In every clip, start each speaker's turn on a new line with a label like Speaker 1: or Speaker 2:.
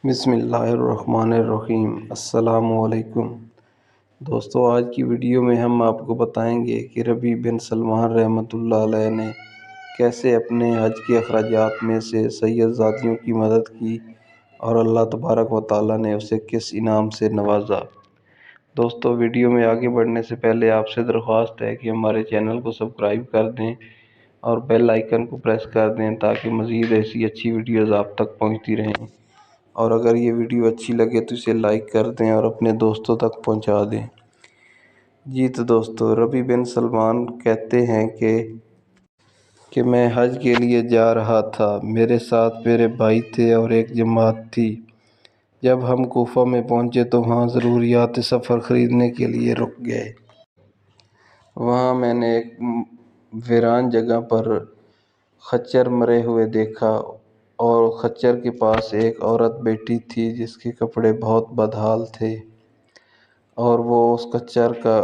Speaker 1: بسم اللہ الرحمن الرحیم۔ السلام علیکم دوستو، آج کی ویڈیو میں ہم آپ کو بتائیں گے کہ ربیع بن سلمان رحمۃ اللہ علیہ نے کیسے اپنے حج کے اخراجات میں سے سید زادیوں کی مدد کی اور اللہ تبارک و تعالیٰ نے اسے کس انعام سے نوازا۔ دوستو، ویڈیو میں آگے بڑھنے سے پہلے آپ سے درخواست ہے کہ ہمارے چینل کو سبسکرائب کر دیں اور بیل آئیکن کو پریس کر دیں تاکہ مزید ایسی اچھی ویڈیوز آپ تک پہنچتی رہیں، اور اگر یہ ویڈیو اچھی لگے تو اسے لائک کر دیں اور اپنے دوستوں تک پہنچا دیں۔ جی تو دوستو، ربیع بن سلمان کہتے ہیں کہ میں حج کے لیے جا رہا تھا، میرے ساتھ میرے بھائی تھے اور ایک جماعت تھی۔ جب ہم کوفہ میں پہنچے تو وہاں ضروریات سفر خریدنے کے لیے رک گئے۔ وہاں میں نے ایک ویران جگہ پر خچر مرے ہوئے دیکھا اور خچر کے پاس ایک عورت بیٹھی تھی جس کے کپڑے بہت بدحال تھے اور وہ اس خچر کا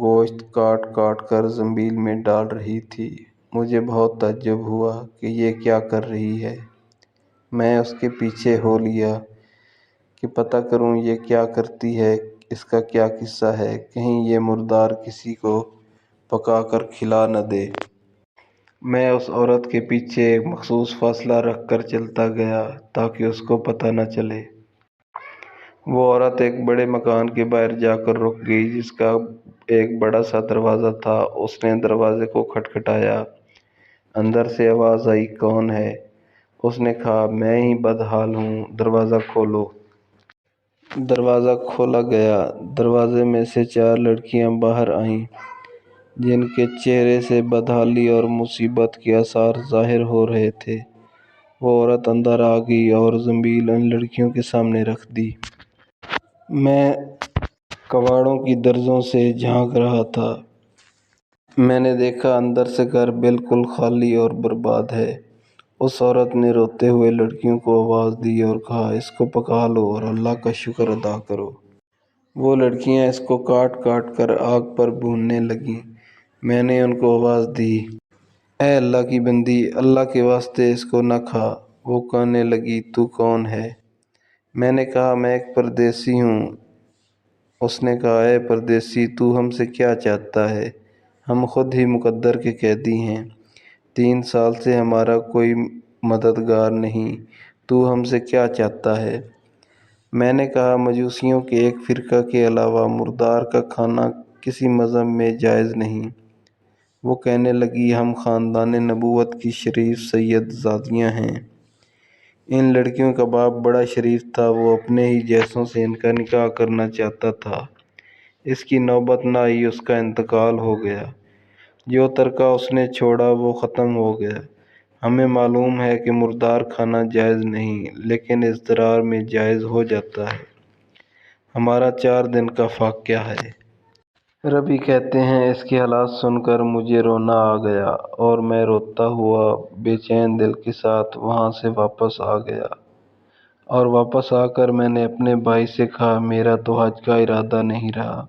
Speaker 1: گوشت کاٹ کاٹ کر زنبیل میں ڈال رہی تھی۔ مجھے بہت تعجب ہوا کہ یہ کیا کر رہی ہے۔ میں اس کے پیچھے ہو لیا کہ پتہ کروں یہ کیا کرتی ہے، اس کا کیا قصہ ہے، کہیں یہ مردار کسی کو پکا کر کھلا نہ دے۔ میں اس عورت کے پیچھے ایک مخصوص فاصلہ رکھ کر چلتا گیا تاکہ اس کو پتہ نہ چلے۔ وہ عورت ایک بڑے مکان کے باہر جا کر رک گئی جس کا ایک بڑا سا دروازہ تھا۔ اس نے دروازے کو کھٹکھٹایا۔ اندر سے آواز آئی، کون ہے؟ اس نے کہا، میں ہی بدحال ہوں، دروازہ کھولو۔ دروازہ کھولا گیا۔ دروازے میں سے 4 لڑکیاں باہر آئیں جن کے چہرے سے بدحالی اور مصیبت کے آثار ظاہر ہو رہے تھے۔ وہ عورت اندر آ گئی اور زنبیل ان لڑکیوں کے سامنے رکھ دی۔ میں کباڑوں کی درزوں سے جھانک رہا تھا۔ میں نے دیکھا اندر سے گھر بالکل خالی اور برباد ہے۔ اس عورت نے روتے ہوئے لڑکیوں کو آواز دی اور کہا، اس کو پکا لو اور اللہ کا شکر ادا کرو۔ وہ لڑکیاں اس کو کاٹ کاٹ کر آگ پر بھوننے لگیں۔ میں نے ان کو آواز دی، اے اللہ کی بندی، اللہ کے واسطے اس کو نہ کھا۔ وہ کہنے لگی، تو کون ہے؟ میں نے کہا، میں ایک پردیسی ہوں۔ اس نے کہا، اے پردیسی، تو ہم سے کیا چاہتا ہے؟ ہم خود ہی مقدر کے قیدی ہیں۔ 3 سال سے ہمارا کوئی مددگار نہیں، تو ہم سے کیا چاہتا ہے؟ میں نے کہا، مجوسیوں کے ایک فرقہ کے علاوہ مردار کا کھانا کسی مذہب میں جائز نہیں۔ وہ کہنے لگی، ہم خاندان نبوت کی شریف سید زادیاں ہیں۔ ان لڑکیوں کا باپ بڑا شریف تھا، وہ اپنے ہی جیسوں سے ان کا نکاح کرنا چاہتا تھا۔ اس کی نوبت نہ آئی، اس کا انتقال ہو گیا۔ جو ترکہ اس نے چھوڑا وہ ختم ہو گیا۔ ہمیں معلوم ہے کہ مردار کھانا جائز نہیں، لیکن اضطرار میں جائز ہو جاتا ہے۔ ہمارا 4 دن کا واقعہ ہے۔ ربیع کہتے ہیں، اس کے حالات سن کر مجھے رونا آ گیا اور میں روتا ہوا بے چین دل کے ساتھ وہاں سے واپس آ گیا، اور واپس آ کر میں نے اپنے بھائی سے کہا، میرا تو حج کا ارادہ نہیں رہا۔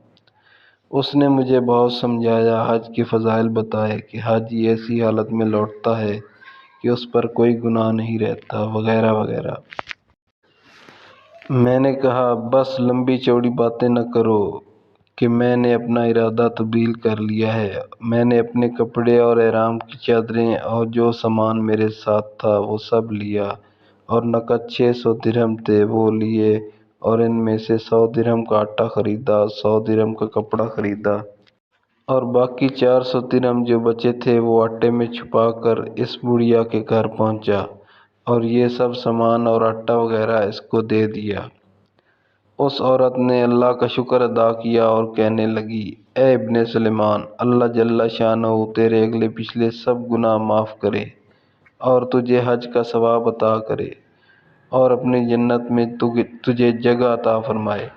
Speaker 1: اس نے مجھے بہت سمجھایا، حج کے فضائل بتائے کہ حاجی ایسی حالت میں لوٹتا ہے کہ اس پر کوئی گناہ نہیں رہتا، وغیرہ وغیرہ۔ میں نے کہا، بس لمبی چوڑی باتیں نہ کرو کہ میں نے اپنا ارادہ تبدیل کر لیا ہے۔ میں نے اپنے کپڑے اور احرام کی چادریں اور جو سامان میرے ساتھ تھا وہ سب لیا، اور نقد 600 درہم تھے وہ لیے، اور ان میں سے 100 درہم کا آٹا خریدا، 100 درہم کا کپڑا خریدا، اور باقی 400 درہم جو بچے تھے وہ آٹے میں چھپا کر اس بڑھیا کے گھر پہنچا، اور یہ سب سامان اور آٹا وغیرہ اس کو دے دیا۔ اس عورت نے اللہ کا شکر ادا کیا اور کہنے لگی، اے ابن سلیمان، اللہ جل شانہ تیرے اگلے پچھلے سب گناہ معاف کرے اور تجھے حج کا ثواب عطا کرے، اور اپنی جنت میں تجھے جگہ عطا فرمائے،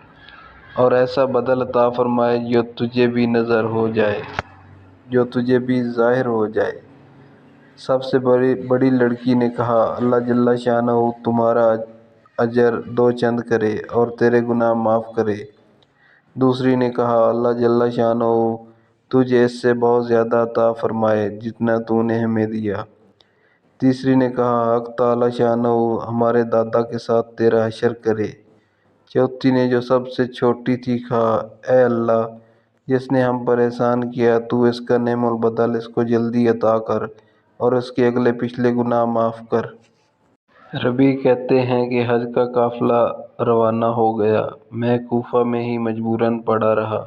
Speaker 1: اور ایسا بدل عطا فرمائے جو تجھے بھی نظر ہو جائے، جو تجھے بھی ظاہر ہو جائے۔ سب سے بڑی لڑکی نے کہا، اللہ جل شانہ تمہارا اجر 2 چند کرے اور تیرے گناہ معاف کرے۔ دوسری نے کہا، اللہ جل شانہ تجھے اس سے بہت زیادہ عطا فرمائے جتنا تو نے ہمیں دیا۔ تیسری نے کہا حق تعالی شانہ ہمارے دادا کے ساتھ تیرا حشر کرے۔ چوتھی نے جو سب سے چھوٹی تھی کہا اے اللہ جس نے ہم پر احسان کیا تو اس کا نعم البدل اس کو جلدی عطا کر اور اس کے اگلے پچھلے گناہ معاف کر۔ ربیع کہتے ہیں کہ حج کا قافلہ روانہ ہو گیا۔ میں کوفہ میں ہی مجبوراً پڑا رہا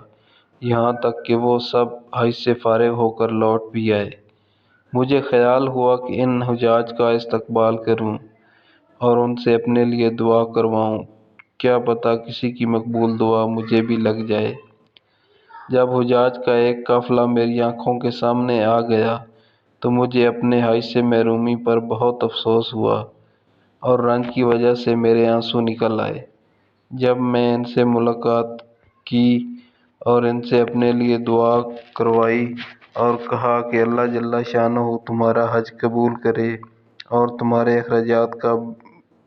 Speaker 1: یہاں تک کہ وہ سب حج سے فارغ ہو کر لوٹ بھی آئے۔ مجھے خیال ہوا کہ ان حجاج کا استقبال کروں اور ان سے اپنے لیے دعا کرواؤں، کیا پتہ کسی کی مقبول دعا مجھے بھی لگ جائے۔ جب حجاج کا ایک قافلہ میری آنکھوں کے سامنے آ گیا تو مجھے اپنے حج سے محرومی پر بہت افسوس ہوا اور رنج کی وجہ سے میرے آنسو نکل آئے۔ جب میں ان سے ملاقات کی اور ان سے اپنے لیے دعا کروائی اور کہا کہ اللہ جل شانہ تمہارا حج قبول کرے اور تمہارے اخراجات کا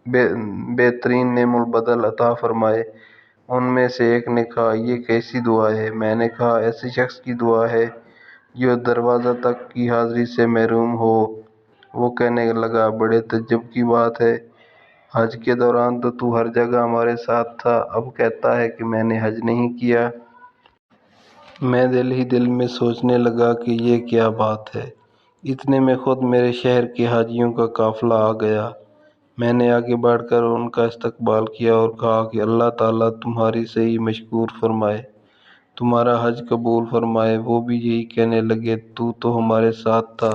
Speaker 1: بہترین نعم البدل عطا فرمائے، ان میں سے ایک نے کہا یہ کیسی دعا ہے؟ میں نے کہا ایسے شخص کی دعا ہے جو دروازہ تک کی حاضری سے محروم ہو۔ وہ کہنے لگا بڑے تعجب کی بات ہے، حج کے دوران تو ہر جگہ ہمارے ساتھ تھا، اب کہتا ہے کہ میں نے حج نہیں کیا۔ میں دل ہی دل میں سوچنے لگا کہ یہ کیا بات ہے۔ اتنے میں خود میرے شہر کے حاجیوں کا قافلہ آ گیا۔ میں نے آگے بڑھ کر ان کا استقبال کیا اور کہا کہ اللہ تعالیٰ تمہاری صحیح مشکور فرمائے، تمہارا حج قبول فرمائے۔ وہ بھی یہی کہنے لگے تو ہمارے ساتھ تھا،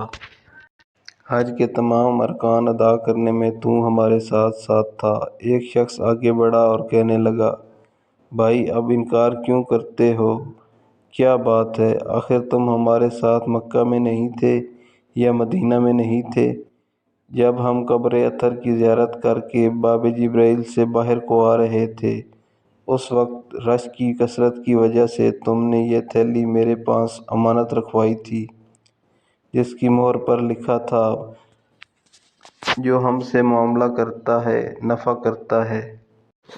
Speaker 1: حج کے تمام ارکان ادا کرنے میں تو ہمارے ساتھ ساتھ تھا۔ ایک شخص آگے بڑھا اور کہنے لگا بھائی اب انکار کیوں کرتے ہو؟ کیا بات ہے؟ آخر تم ہمارے ساتھ مکہ میں نہیں تھے یا مدینہ میں نہیں تھے جب ہم قبر اطہر کی زیارت کر کے باب جبرائیل سے باہر کو آ رہے تھے؟ اس وقت رش کی کثرت کی وجہ سے تم نے یہ تھیلی میرے پاس امانت رکھوائی تھی جس کی مہر پر لکھا تھا جو ہم سے معاملہ کرتا ہے نفع کرتا ہے،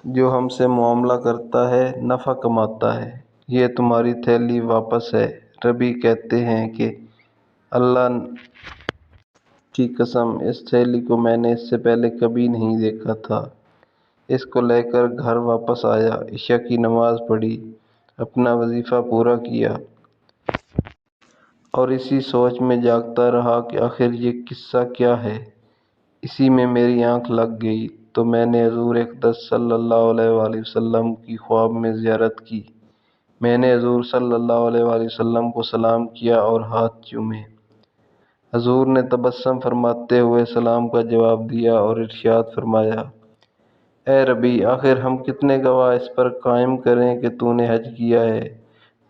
Speaker 1: جو ہم سے معاملہ کرتا ہے نفع کماتا ہے۔ یہ تمہاری تھیلی واپس ہے۔ ربیع کہتے ہیں کہ اللہ کی قسم اس تھیلی کو میں نے اس سے پہلے کبھی نہیں دیکھا تھا۔ اس کو لے کر گھر واپس آیا، عشاء کی نماز پڑھی، اپنا وظیفہ پورا کیا اور اسی سوچ میں جاگتا رہا کہ آخر یہ قصہ کیا ہے۔ اسی میں میری آنکھ لگ گئی تو میں نے حضور اقدس صلی اللہ علیہ وآلہ وسلم کی خواب میں زیارت کی۔ میں نے حضور صلی اللہ علیہ وآلہ وسلم کو سلام کیا اور ہاتھ چومے۔ حضور نے تبسم فرماتے ہوئے سلام کا جواب دیا اور ارشاد فرمایا اے ربیع آخر ہم کتنے گواہ اس پر قائم کریں کہ تو نے حج کیا ہے،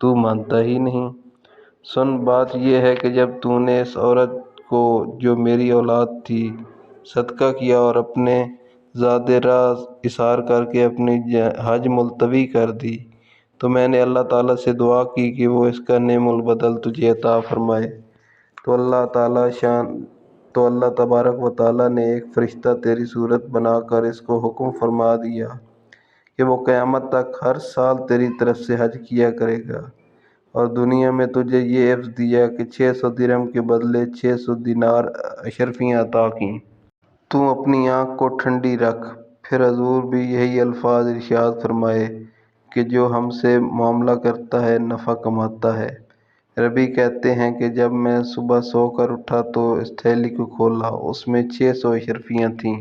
Speaker 1: تو مانتا ہی نہیں۔ سن بات یہ ہے کہ جب تو نے اس عورت کو جو میری اولاد تھی صدقہ کیا اور اپنے زاد راہ اظہار کر کے اپنی حج ملتوی کر دی تو میں نے اللہ تعالیٰ سے دعا کی کہ وہ اس کا نعم البدل تجھے عطا فرمائے۔ تو اللہ تبارک و تعالیٰ نے ایک فرشتہ تیری صورت بنا کر اس کو حکم فرما دیا کہ وہ قیامت تک ہر سال تیری طرف سے حج کیا کرے گا، اور دنیا میں تجھے یہ عفظ دیا کہ 600 درہم کے بدلے 600 دینار اشرفیاں عطا کیں۔ تو اپنی آنکھ کو ٹھنڈی رکھ۔ پھر حضور بھی یہی الفاظ ارشاد فرمائے کہ جو ہم سے معاملہ کرتا ہے نفع کماتا ہے۔ ربیع کہتے ہیں کہ جب میں صبح سو کر اٹھا تو اس تھیلی کو کھولا، اس میں 600 اشرفیاں تھیں۔